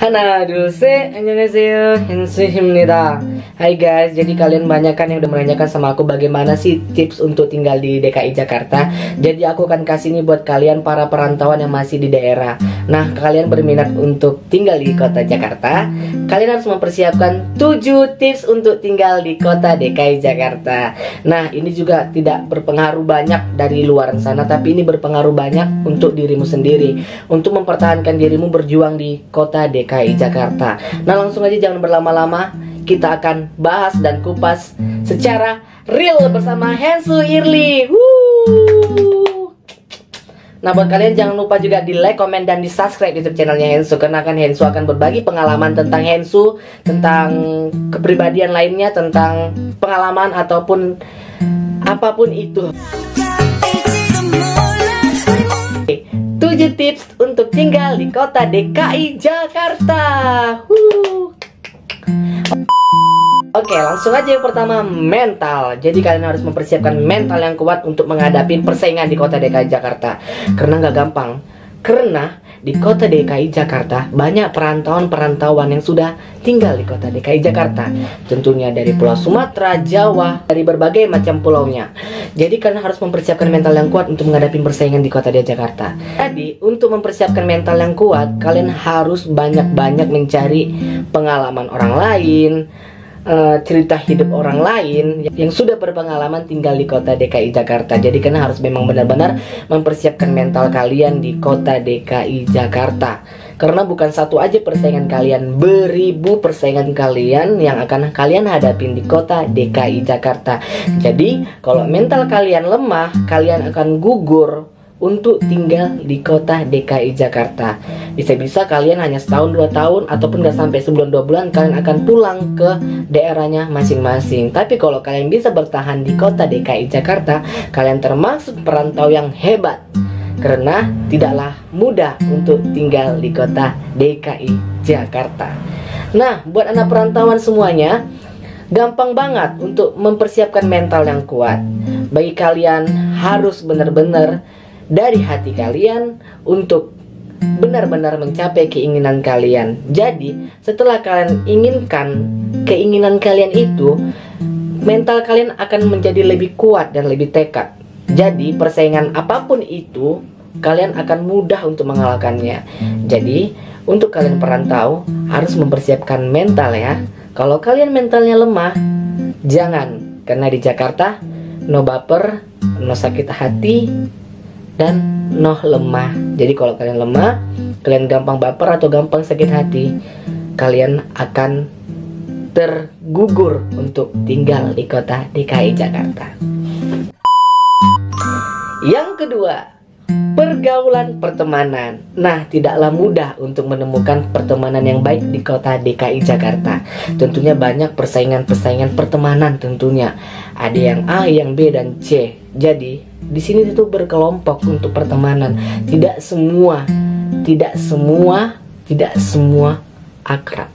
Hana dulce, annyeonghaseyo, Hensuhimnida. Hai guys, jadi kalian banyak kan yang udah menanyakan sama aku bagaimana sih tips untuk tinggal di DKI Jakarta. Jadi aku akan kasih ini buat kalian para perantauan yang masih di daerah. Nah, kalian berminat untuk tinggal di kota Jakarta, kalian harus mempersiapkan 7 tips untuk tinggal di kota DKI Jakarta. Nah, ini juga tidak berpengaruh banyak dari luar sana, tapi ini berpengaruh banyak untuk dirimu sendiri, untuk mempertahankan dirimu berjuang di kota DKI Jakarta. Nah, langsung aja jangan berlama-lama, kita akan bahas dan kupas secara real bersama Hensu Irli. Nah, buat kalian jangan lupa juga di like, komen, dan di subscribe YouTube channelnya Hensu, karena kan Hensu akan berbagi pengalaman tentang Hensu, tentang kepribadian lainnya, tentang pengalaman ataupun apapun itu. 7 tips untuk tinggal di kota DKI Jakarta. Oke, langsung aja yang pertama, mental. Jadi kalian harus mempersiapkan mental yang kuat untuk menghadapi persaingan di kota DKI Jakarta. Karena nggak gampang. Karena di kota DKI Jakarta banyak perantauan-perantauan yang sudah tinggal di kota DKI Jakarta. Tentunya dari Pulau Sumatera, Jawa, dari berbagai macam pulaunya. Jadi kalian harus mempersiapkan mental yang kuat untuk menghadapi persaingan di kota di Jakarta. Jadi untuk mempersiapkan mental yang kuat, kalian harus banyak-banyak mencari pengalaman orang lain, cerita hidup orang lain yang sudah berpengalaman tinggal di kota DKI Jakarta. Jadi kalian harus memang benar-benar mempersiapkan mental kalian di kota DKI Jakarta. Karena bukan satu aja persaingan kalian, beribu persaingan kalian yang akan kalian hadapin di kota DKI Jakarta. Jadi kalau mental kalian lemah, kalian akan gugur untuk tinggal di kota DKI Jakarta. Bisa-bisa kalian hanya setahun 2 tahun ataupun gak sampai sebulan 2 bulan kalian akan pulang ke daerahnya masing-masing. Tapi kalau kalian bisa bertahan di kota DKI Jakarta, kalian termasuk perantau yang hebat. Karena tidaklah mudah untuk tinggal di kota DKI Jakarta. Nah, buat anak perantauan semuanya, gampang banget untuk mempersiapkan mental yang kuat. Bagi kalian harus benar-benar dari hati kalian untuk benar-benar mencapai keinginan kalian. Jadi setelah kalian inginkan keinginan kalian itu, mental kalian akan menjadi lebih kuat dan lebih tekad. Jadi persaingan apapun itu, kalian akan mudah untuk mengalahkannya. Jadi untuk kalian perantau harus mempersiapkan mental ya. Kalau kalian mentalnya lemah, jangan. Karena di Jakarta no baper, no sakit hati, dan noh lemah. Jadi kalau kalian lemah, kalian gampang baper atau gampang sakit hati, kalian akan tergugur untuk tinggal di kota DKI Jakarta. Yang kedua, pergaulan pertemanan. Nah, tidaklah mudah untuk menemukan pertemanan yang baik di kota DKI Jakarta. Tentunya banyak persaingan-persaingan pertemanan tentunya. Ada yang A, yang B, dan C. Jadi di sini itu berkelompok untuk pertemanan. Tidak semua akrab.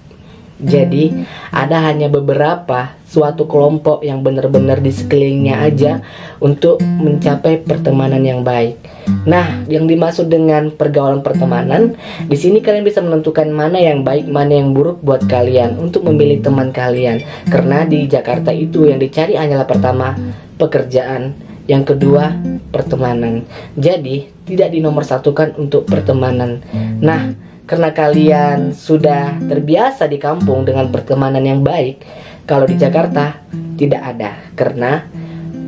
Jadi ada hanya beberapa suatu kelompok yang benar-benar di sekelilingnya aja untuk mencapai pertemanan yang baik. Nah, yang dimaksud dengan pergaulan pertemanan, di sini kalian bisa menentukan mana yang baik, mana yang buruk buat kalian untuk memilih teman kalian. Karena di Jakarta itu yang dicari hanyalah pertama pekerjaan, yang kedua pertemanan. Jadi tidak dinomorsatukan untuk pertemanan. Nah, karena kalian sudah terbiasa di kampung dengan pertemanan yang baik, kalau di Jakarta tidak ada. Karena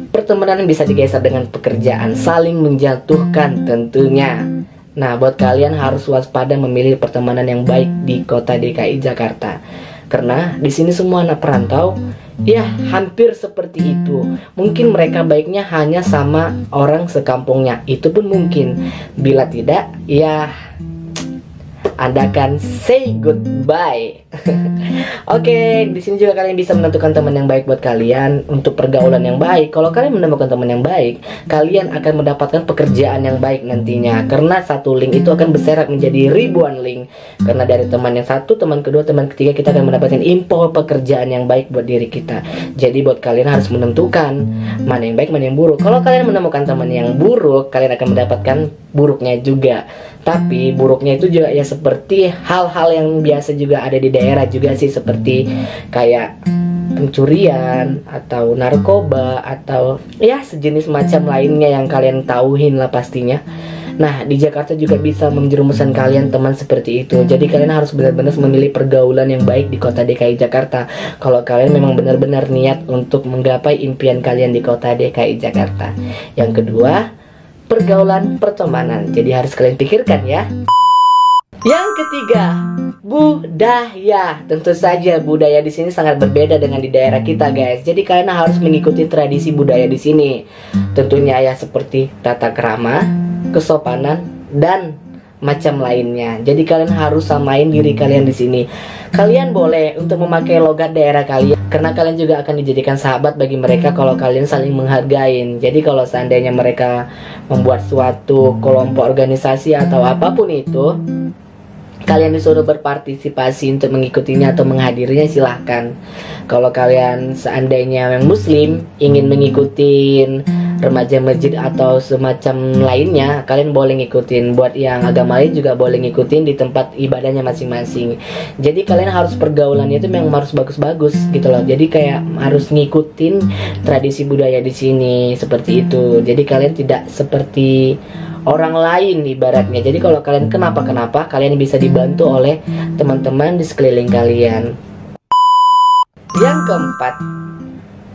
pertemanan bisa digeser dengan pekerjaan, saling menjatuhkan tentunya. Nah, buat kalian harus waspada memilih pertemanan yang baik di kota DKI Jakarta. Karena di sini semua anak perantau, ya hampir seperti itu. Mungkin mereka baiknya hanya sama orang sekampungnya. Itu pun mungkin. Bila tidak, ya Anda akan say goodbye. Oke, di sini juga kalian bisa menentukan teman yang baik buat kalian untuk pergaulan yang baik. Kalau kalian menemukan teman yang baik, kalian akan mendapatkan pekerjaan yang baik nantinya. Karena satu link itu akan berserak menjadi ribuan link. Karena dari teman yang satu, teman kedua, teman ketiga, kita akan mendapatkan info pekerjaan yang baik buat diri kita. Jadi buat kalian harus menentukan mana yang baik, mana yang buruk. Kalau kalian menemukan teman yang buruk, kalian akan mendapatkan buruknya juga. Tapi buruknya itu juga ya seperti hal-hal yang biasa juga ada di daerah juga sih, seperti kayak pencurian atau narkoba atau ya sejenis macam lainnya yang kalian tauhin lah pastinya. Nah, di Jakarta juga bisa menjerumuskan kalian teman seperti itu. Jadi kalian harus benar-benar memilih pergaulan yang baik di kota DKI Jakarta. Kalau kalian memang benar-benar niat untuk menggapai impian kalian di kota DKI Jakarta. Yang kedua, pergaulan pertemanan. Jadi harus kalian pikirkan ya. Yang ketiga, budaya. Tentu saja budaya di sini sangat berbeda dengan di daerah kita, guys. Jadi kalian harus mengikuti tradisi budaya di sini. Tentunya ya seperti tata krama, kesopanan, dan macam lainnya. Jadi kalian harus samain diri kalian di sini. Kalian boleh untuk memakai logat daerah kalian, karena kalian juga akan dijadikan sahabat bagi mereka kalau kalian saling menghargain. Jadi kalau seandainya mereka membuat suatu kelompok organisasi atau apapun itu, kalian disuruh berpartisipasi untuk mengikutinya atau menghadirinya, silahkan. Kalau kalian seandainya yang muslim ingin mengikuti remaja masjid atau semacam lainnya, kalian boleh ngikutin. Buat yang agama lain juga boleh ngikutin di tempat ibadahnya masing-masing. Jadi kalian harus pergaulannya itu memang harus bagus-bagus gitu loh. Jadi kayak harus ngikutin tradisi budaya di sini seperti itu. Jadi kalian tidak seperti orang lain ibaratnya. Jadi kalau kalian kenapa-kenapa, kalian bisa dibantu oleh teman-teman di sekeliling kalian. Yang keempat,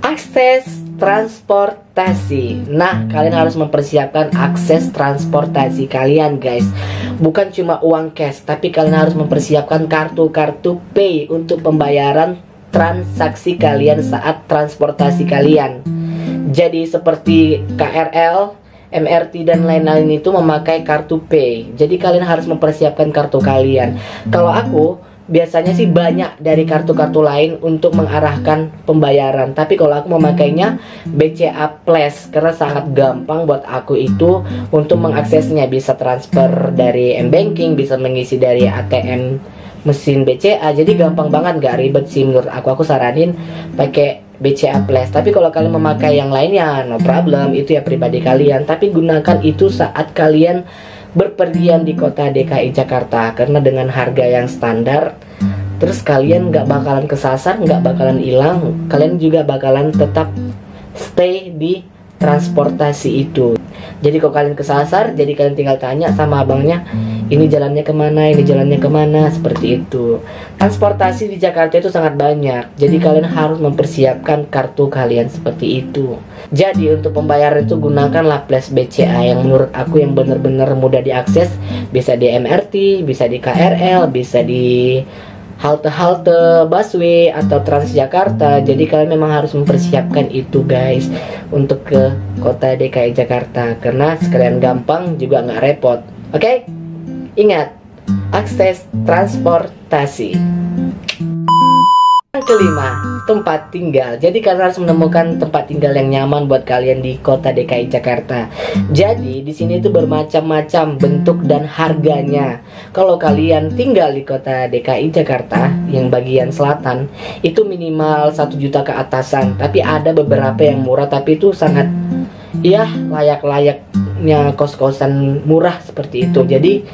akses transportasi. Nah, kalian harus mempersiapkan akses transportasi kalian, guys. Bukan cuma uang cash, tapi kalian harus mempersiapkan kartu-kartu pay untuk pembayaran transaksi kalian saat transportasi kalian. Jadi seperti KRL, MRT dan lain-lain itu memakai kartu pay. Jadi kalian harus mempersiapkan kartu kalian. Kalau aku biasanya sih banyak dari kartu-kartu lain untuk mengarahkan pembayaran. Tapi kalau aku memakainya BCA Plus karena sangat gampang buat aku itu untuk mengaksesnya. Bisa transfer dari M-Banking, bisa mengisi dari ATM mesin BCA. Jadi gampang banget, gak ribet sih menurut aku. Aku saranin pakai BCA Plus. Tapi kalau kalian memakai yang lainnya, no problem, itu ya pribadi kalian. Tapi gunakan itu saat kalian berpergian di kota DKI Jakarta, karena dengan harga yang standar, terus kalian nggak bakalan kesasar, nggak bakalan hilang. Kalian juga bakalan tetap stay di transportasi itu. Jadi kalau kalian kesasar, jadi kalian tinggal tanya sama abangnya, ini jalannya kemana, ini jalannya kemana, seperti itu. Transportasi di Jakarta itu sangat banyak. Jadi kalian harus mempersiapkan kartu kalian seperti itu. Jadi untuk pembayaran itu gunakanlah Plus BCA yang menurut aku yang benar-benar mudah diakses. Bisa di MRT, bisa di KRL, bisa di halte-halte busway atau Transjakarta. Jadi kalian memang harus mempersiapkan itu, guys, untuk ke kota DKI Jakarta, karena sekalian gampang juga nggak repot. Oke? Ingat, akses transportasi. Yang kelima, tempat tinggal. Jadi kalian harus menemukan tempat tinggal yang nyaman buat kalian di kota DKI Jakarta. Jadi di sini itu bermacam-macam bentuk dan harganya. Kalau kalian tinggal di kota DKI Jakarta yang bagian selatan, itu minimal 1 juta ke atasan. Tapi ada beberapa yang murah, tapi itu sangat ya layak-layaknya kos-kosan murah seperti itu. Jadi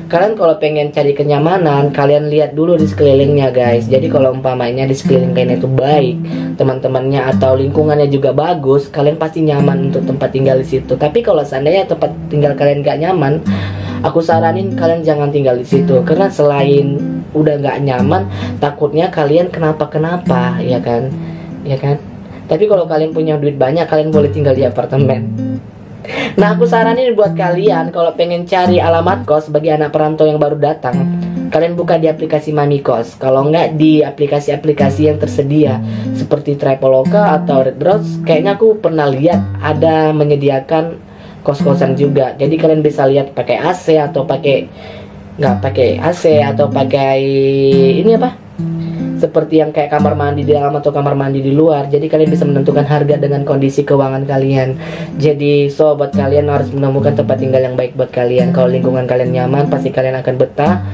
kalian kalau pengen cari kenyamanan, kalian lihat dulu di sekelilingnya, guys. Jadi kalau umpamanya di sekeliling kalian itu baik, teman-temannya atau lingkungannya juga bagus, kalian pasti nyaman untuk tempat tinggal di situ. Tapi kalau seandainya tempat tinggal kalian gak nyaman, aku saranin kalian jangan tinggal di situ, karena selain udah gak nyaman, takutnya kalian kenapa-kenapa, ya kan? Ya kan? Tapi kalau kalian punya duit banyak, kalian boleh tinggal di apartemen. Nah, aku saranin buat kalian kalau pengen cari alamat kos bagi anak perantau yang baru datang, kalian buka di aplikasi Mami Kos. Kalau nggak di aplikasi-aplikasi yang tersedia seperti Traveloka atau Red Rose, kayaknya aku pernah lihat ada menyediakan kos-kosan juga. Jadi kalian bisa lihat pakai AC atau pakai nggak pakai AC atau pakai ini apa? Seperti yang kayak kamar mandi di dalam atau kamar mandi di luar. Jadi kalian bisa menentukan harga dengan kondisi keuangan kalian. Jadi buat kalian harus menemukan tempat tinggal yang baik buat kalian. Kalau lingkungan kalian nyaman, pasti kalian akan betah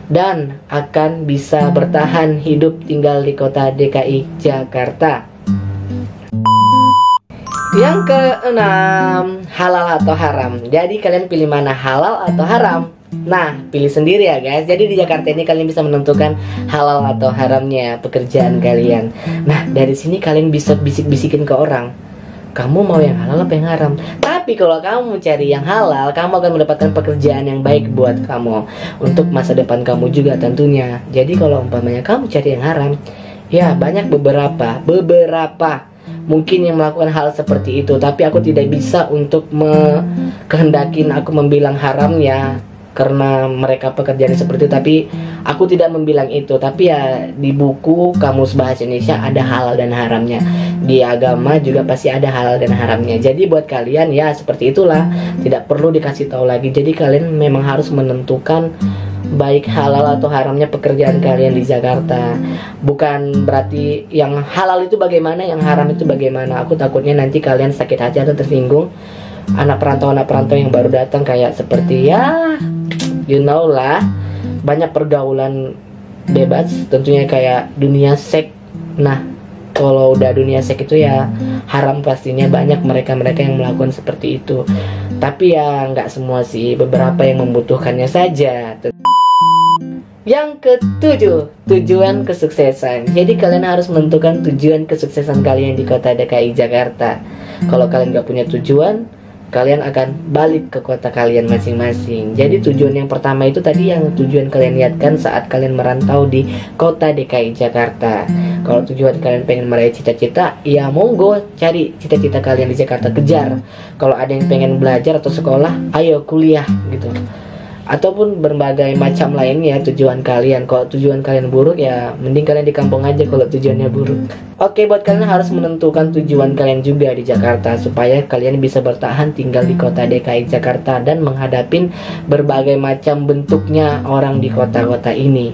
dan akan bisa bertahan hidup tinggal di kota DKI Jakarta. Yang keenam, halal atau haram. Jadi kalian pilih mana, halal atau haram? Nah, pilih sendiri ya guys. Jadi di Jakarta ini kalian bisa menentukan halal atau haramnya pekerjaan kalian. Nah, dari sini kalian bisa bisik-bisikin ke orang, kamu mau yang halal apa yang haram? Tapi kalau kamu cari yang halal, kamu akan mendapatkan pekerjaan yang baik buat kamu, untuk masa depan kamu juga tentunya. Jadi kalau umpamanya kamu cari yang haram, ya banyak beberapa mungkin yang melakukan hal seperti itu. Tapi aku tidak bisa untuk kehendakin aku membilang haram ya, karena mereka pekerjaan seperti itu. Tapi aku tidak membilang itu. Tapi ya di buku Kamus Bahasa Indonesia ada halal dan haramnya. Di agama juga pasti ada halal dan haramnya. Jadi buat kalian ya seperti itulah, tidak perlu dikasih tahu lagi. Jadi kalian memang harus menentukan baik halal atau haramnya pekerjaan kalian di Jakarta. Bukan berarti yang halal itu bagaimana, yang haram itu bagaimana. Aku takutnya nanti kalian sakit hati atau tersinggung. Anak perantau yang baru datang kayak seperti ya, you know lah, banyak pergaulan bebas tentunya kayak dunia seks. Nah, kalau udah dunia seks itu ya haram pastinya. Banyak mereka yang melakukan seperti itu. Tapi ya nggak semua sih, beberapa yang membutuhkannya saja. Yang ketujuh, tujuan kesuksesan. Jadi kalian harus menentukan tujuan kesuksesan kalian di kota DKI Jakarta. Kalau kalian nggak punya tujuan, kalian akan balik ke kota kalian masing-masing. Jadi tujuan yang pertama itu tadi yang tujuan kalian lihatkan saat kalian merantau di kota DKI Jakarta. Kalau tujuan kalian pengen meraih cita-cita, ya monggo cari cita-cita kalian di Jakarta, kejar. Kalau ada yang pengen belajar atau sekolah, ayo kuliah gitu. Ataupun berbagai macam lainnya tujuan kalian. Kalau tujuan kalian buruk ya mending kalian di kampung aja kalau tujuannya buruk. Oke, buat kalian harus menentukan tujuan kalian juga di Jakarta, supaya kalian bisa bertahan tinggal di kota DKI Jakarta dan menghadapi berbagai macam bentuknya orang di kota-kota ini.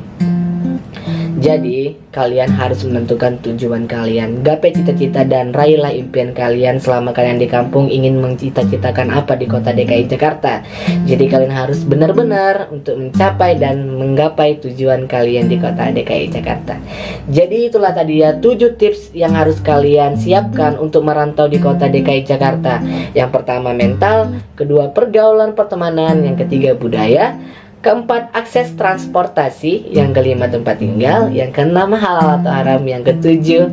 Jadi kalian harus menentukan tujuan kalian, gapai cita-cita dan raihlah impian kalian selama kalian di kampung ingin mencita-citakan apa di kota DKI Jakarta. Jadi kalian harus benar-benar untuk mencapai dan menggapai tujuan kalian di kota DKI Jakarta. Jadi itulah tadi ya 7 tips yang harus kalian siapkan untuk merantau di kota DKI Jakarta. Yang pertama mental, kedua pergaulan pertemanan, yang ketiga budaya, keempat akses transportasi, yang kelima tempat tinggal, yang keenam halal atau haram, yang ketujuh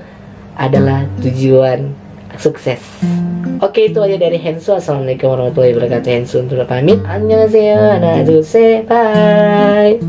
adalah tujuan sukses. Oke, itu aja dari Hensu. Assalamualaikum warahmatullahi wabarakatuh. Hensu untuk pamit. Annyeonghaseyo, bye.